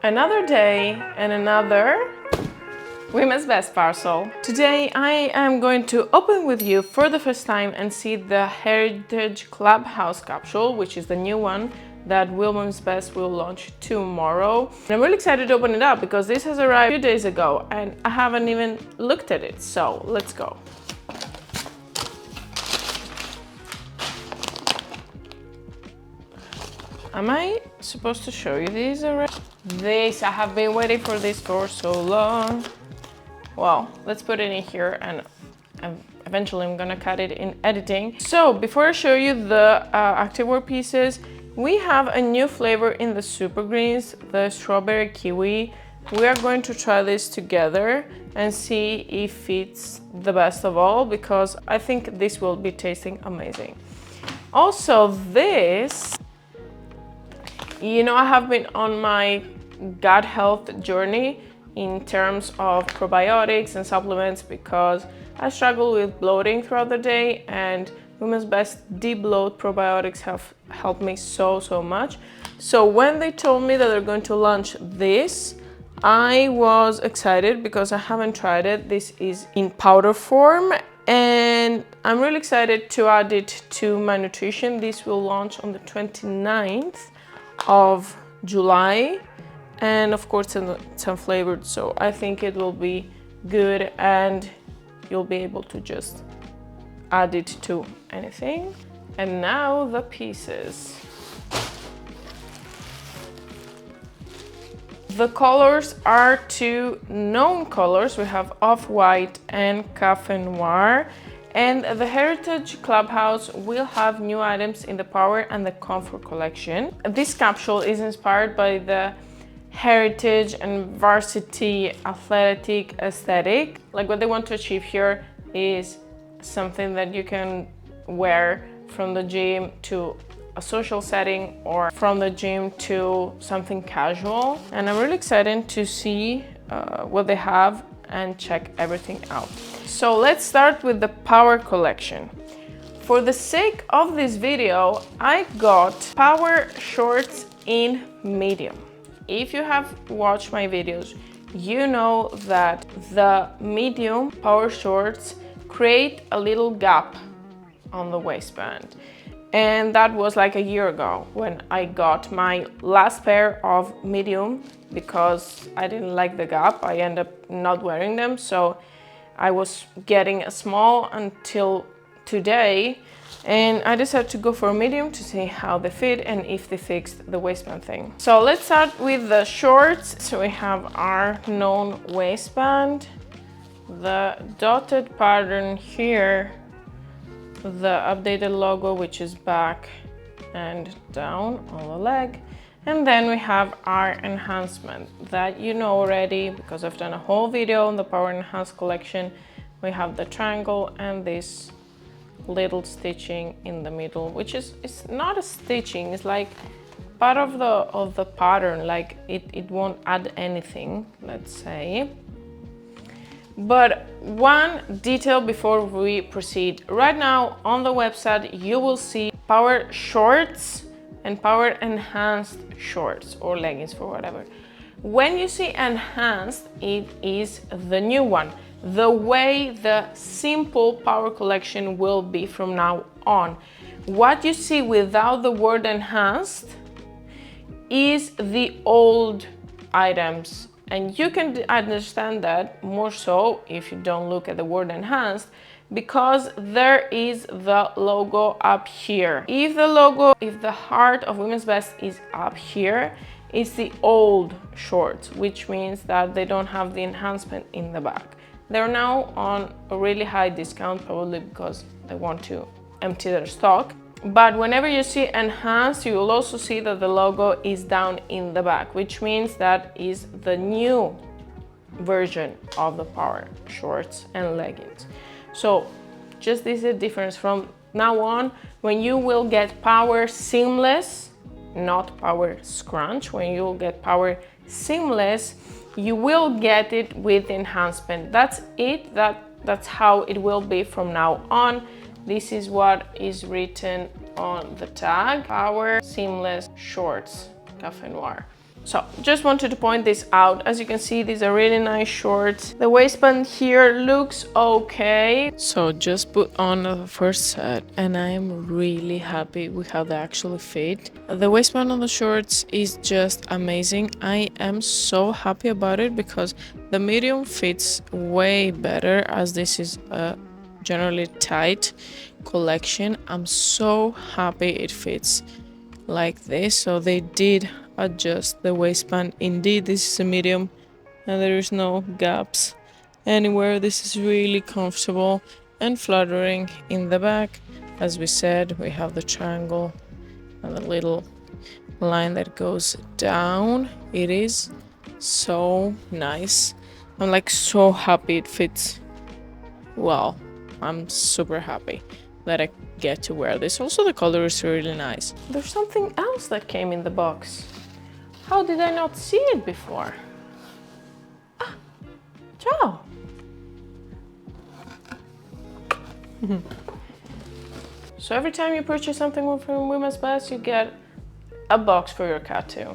Another day and another Women's Best parcel. Today I am going to open with you for the first time and see the Heritage Clubhouse capsule, which is the new one that Women's Best will launch tomorrow. And I'm really excited to open it up because this has arrived a few days ago and I haven't even looked at it. So let's go. Am I supposed to show you these already? I have been waiting for this for so long. Well, let's put it in here and eventually I'm gonna cut it in editing. So before I show you the activewear pieces, we have a new flavor in the super greens, the strawberry kiwi. We are going to try this together and see if it's the best of all, because I think this will be tasting amazing. Also this, you know, I have been on my gut health journey in terms of probiotics and supplements because I struggle with bloating throughout the day, and Women's Best de-bloat probiotics have helped me so much. So when they told me that they're going to launch this, I was excited because I haven't tried it. This is in powder form and I'm really excited to add it to my nutrition. This will launch on the 29th of July, and of course it's unflavored, so I think it will be good and you'll be able to just add it to anything. And now the pieces. The colors are two known colors. We have off-white and cafe noir. And the Heritage Clubhouse will have new items in the Power and the Comfort collection. This capsule is inspired by the Heritage and Varsity athletic aesthetic. Like, what they want to achieve here is something that you can wear from the gym to a social setting or from the gym to something casual. And I'm really excited to see what they have and check everything out. So let's start with the Power collection. For the sake of this video, I got Power shorts in medium. If you have watched my videos, you know that the medium Power shorts create a little gap on the waistband. And that was like a year ago when I got my last pair of medium because I didn't like the gap. I ended up not wearing them, so I was getting a small until today, and I decided to go for a medium to see how they fit and if they fixed the waistband thing. So let's start with the shorts. So we have our known waistband, the dotted pattern here, the updated logo, which is back and down on the leg, and then we have our enhancement that you know already because I've done a whole video on the Power Enhanced collection. We have the triangle and this little stitching in the middle, which is, it's not a stitching, it's like part of the pattern, like it won't add anything, let's say. But one detail before we proceed. Right now on the website you will see Power shorts and Power enhanced shorts or leggings for whatever. When you see enhanced, it is the new one, the way the simple Power collection will be from now on. What you see without the word enhanced is the old items. And you can understand that more so if you don't look at the word enhanced, because there is the logo up here. If the heart of Women's Best is up here, it's the old shorts, which means that they don't have the enhancement in the back. They're now on a really high discount, probably because they want to empty their stock. But whenever you see enhanced, you will also see that the logo is down in the back, which means that is the new version of the Power shorts and leggings. So just this is a difference from now on. When you will get Power seamless, not Power scrunch, when you will get Power seamless, you will get it with enhancement. That's it. That's how it will be from now on. This is what is written on the tag: Power seamless shorts, cafe noir. So just wanted to point this out. As you can see, these are really nice shorts. The waistband here looks okay. So just put on the first set and I am really happy with how they actually fit. The waistband on the shorts is just amazing. I am so happy about it because the medium fits way better, as this is a generally tight collection. I'm so happy it fits like this. So they did adjust the waistband. Indeed, this is a medium and there is no gaps anywhere. This is really comfortable and flattering in the back. As we said, we have the triangle and the little line that goes down. It is so nice. I'm like so happy it fits well. I'm super happy that I get to wear this. Also, the color is really nice. There's something else that came in the box. How did I not see it before? Ah, ciao. So every time you purchase something from Women's Best, you get a box for your cat too.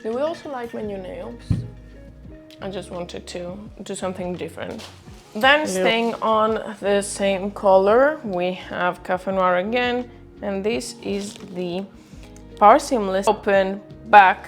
Do we also like my new nails? I just wanted to do something different. Then staying on the same color, we have Cafe Noir again, and this is the Power Seamless Open Back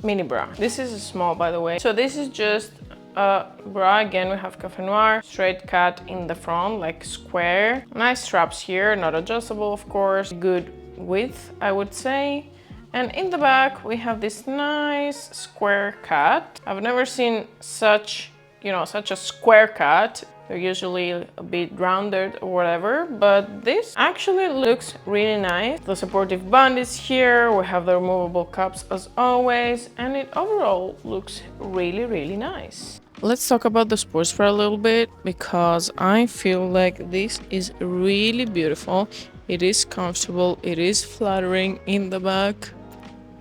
Mini Bra. This is a small, by the way. So this is just a bra. Again, we have Cafe Noir, straight cut in the front, like square. Nice straps here, not adjustable, of course. Good width, I would say. And in the back, we have this nice square cut. I've never seen such a square cut. They're usually a bit rounded or whatever, but this actually looks really nice. The supportive band is here. We have the removable cups as always, and it overall looks really, really nice. Let's talk about the sports bra a little bit, because I feel like this is really beautiful. It is comfortable. It is flattering in the back.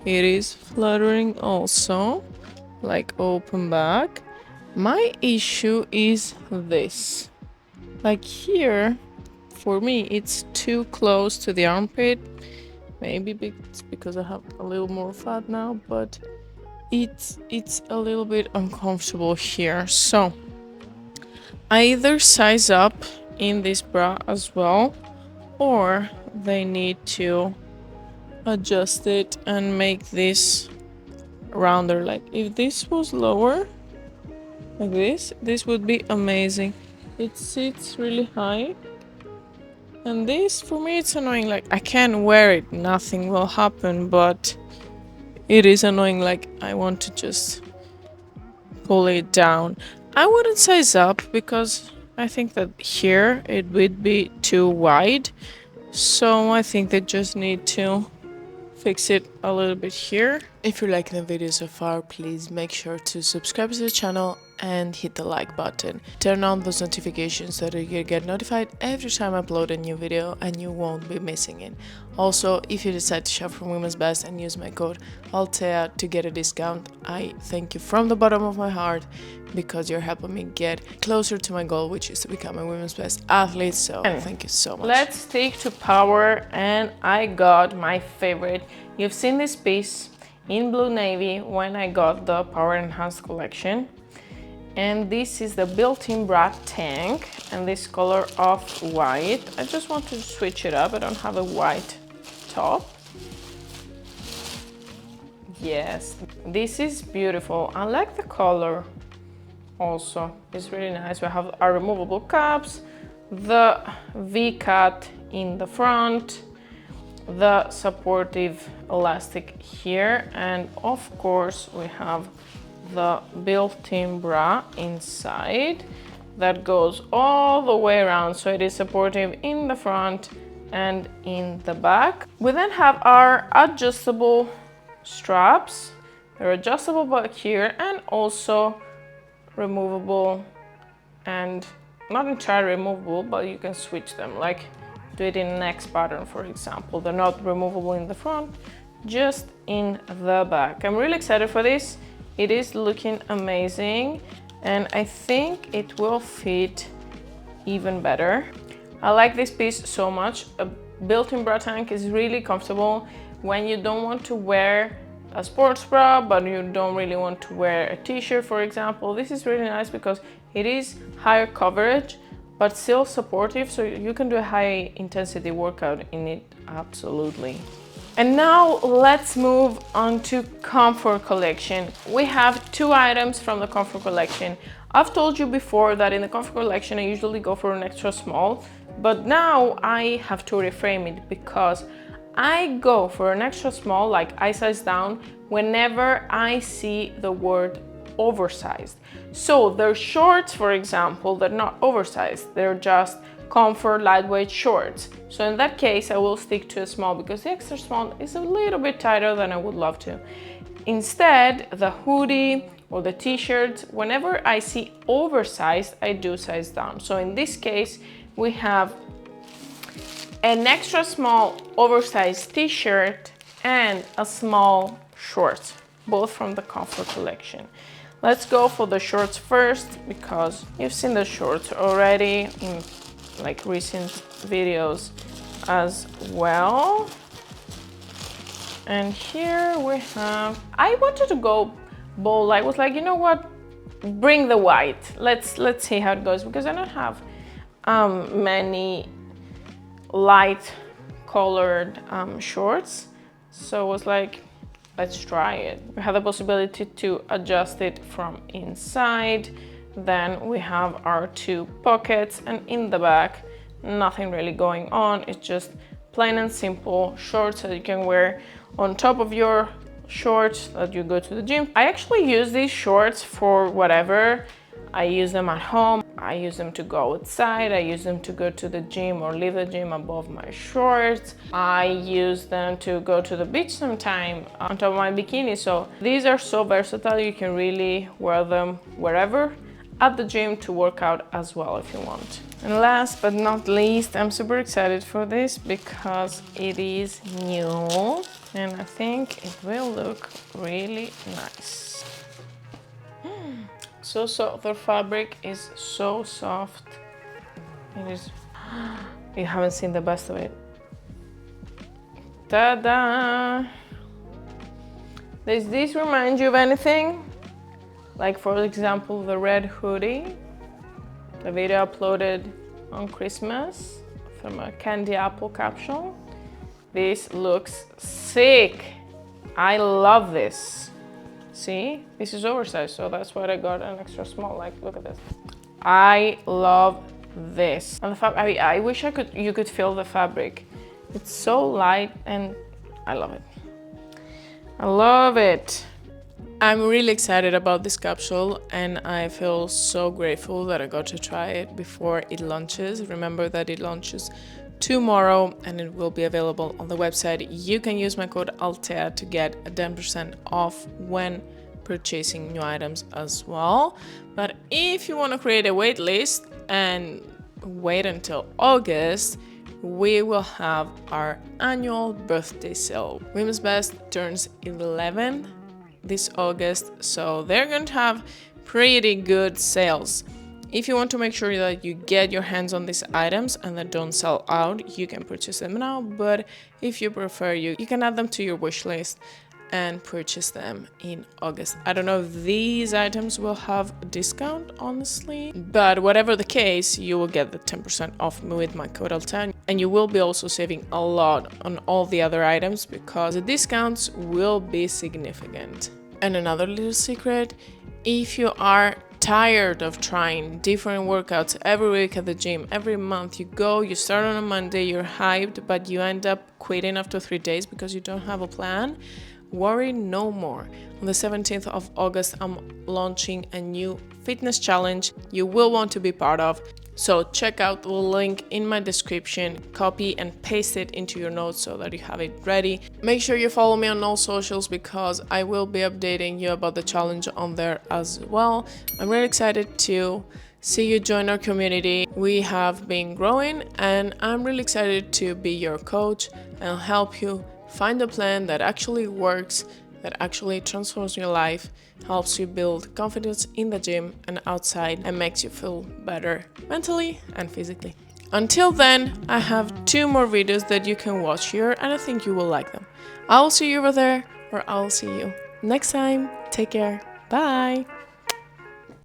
It is flattering also, like open back. My issue is this. Like here, for me, it's too close to the armpit. Maybe it's because I have a little more fat now, but it's a little bit uncomfortable here. So I either size up in this bra as well, or they need to adjust it and make this rounder. Like if this was lower, like this would be amazing. It sits really high, and this for me it's annoying. Like I can wear it, nothing will happen, but it is annoying. Like I want to just pull it down. I wouldn't size up because I think that here it would be too wide, so I think they just need to fix it a little bit here. If you're liking the video so far, please make sure to subscribe to the channel and hit the like button. Turn on those notifications so that you get notified every time I upload a new video and you won't be missing it. Also, if you decide to shop from Women's Best and use my code Altea to get a discount, I thank you from the bottom of my heart, because you're helping me get closer to my goal, which is to become a Women's Best athlete. So thank you so much. Let's stick to power, and I got my favorite. You've seen this piece in blue navy when I got the Power Enhanced collection. And this is the built-in bra tank, and this color of white. I just want to switch it up. I don't have a white top. Yes, this is beautiful. I like the color also. It's really nice. We have our removable cups, the V-cut in the front, the supportive elastic here, and of course we have the built-in bra inside that goes all the way around, so it is supportive in the front and in the back. We then have our adjustable straps. They're adjustable back here and also removable, and not entirely removable, but you can switch them, like do it in next pattern, for example. They're not removable in the front, just in the back. I'm really excited for this. It is looking amazing, and I think it will fit even better. I like this piece so much. A built-in bra tank is really comfortable. when you don't want to wear a sports bra, but you don't really want to wear a t-shirt, for example. This is really nice because it is higher coverage, but still supportive, so you can do a high intensity workout in it, absolutely. And now let's move on to Comfort collection. We have 2 items from the Comfort collection. I've told you before that in the Comfort collection, I usually go for an extra small, but now I have to reframe it because I go for an extra small, like I size down, whenever I see the word oversized. So their shorts, for example, they're not oversized, they're just comfort lightweight shorts. So in that case, I will stick to a small because the extra small is a little bit tighter than I would love to. Instead, the hoodie or the t-shirts, whenever I see oversized, I do size down. So in this case, we have an extra small oversized t-shirt and a small short, both from the Comfort collection. Let's go for the shorts first because you've seen the shorts already in like recent videos as well. And here we have, I wanted to go bold. I was like, you know what, bring the white. Let's see how it goes because I don't have many light colored shorts, so I was like, let's try it. We have the possibility to adjust it from inside. Then we have our 2 pockets, and in the back nothing really going on. It's just plain and simple shorts that you can wear on top of your shorts that you go to the gym. I actually use these shorts for whatever. I use them at home, I use them to go outside, I use them to go to the gym or leave the gym above my shorts. I use them to go to the beach sometime on top of my bikini. So these are so versatile, you can really wear them wherever, at the gym to work out as well if you want. And last but not least, I'm super excited for this because it is new and I think it will look really nice. So soft, the fabric is so soft. It is, you haven't seen the best of it. Ta-da! Does this remind you of anything? Like for example, the red hoodie, the video uploaded on Christmas from a candy apple capsule. This looks sick. I love this. See, this is oversized, so that's why I got an extra small. Like, look at this. I love this. And the fabric, I wish you could feel the fabric. It's so light and I love it. I love it. I'm really excited about this capsule and I feel so grateful that I got to try it before it launches. Remember that it launches tomorrow and it will be available on the website. You can use my code Altea to get a 10% off when purchasing new items as well. But if you want to create a wait list and wait until August, we will have our annual birthday sale. Women's Best turns 11 this August, so they're going to have pretty good sales. If you want to make sure that you get your hands on these items and that don't sell out, you can purchase them now, but if you prefer, you can add them to your wish list and purchase them in August. I don't know if these items will have a discount, honestly, but whatever the case, you will get the 10% off with my code Altea, and you will be also saving a lot on all the other items because the discounts will be significant. And another little secret, if you are tired of trying different workouts every week at the gym, every month you go, you start on a Monday, you're hyped, but you end up quitting after 3 days because you don't have a plan, worry no more. On the 17th of August, I'm launching a new fitness challenge you will want to be part of. So check out the link in my description, copy and paste it into your notes so that you have it ready. Make sure you follow me on all socials because I will be updating you about the challenge on there as well. I'm really excited to see you join our community. We have been growing and I'm really excited to be your coach and help you find a plan that actually works, that actually transforms your life, helps you build confidence in the gym and outside, and makes you feel better mentally and physically. Until then, I have 2 more videos that you can watch here, and I think you will like them. I will see you over there, or I will see you next time. Take care. Bye.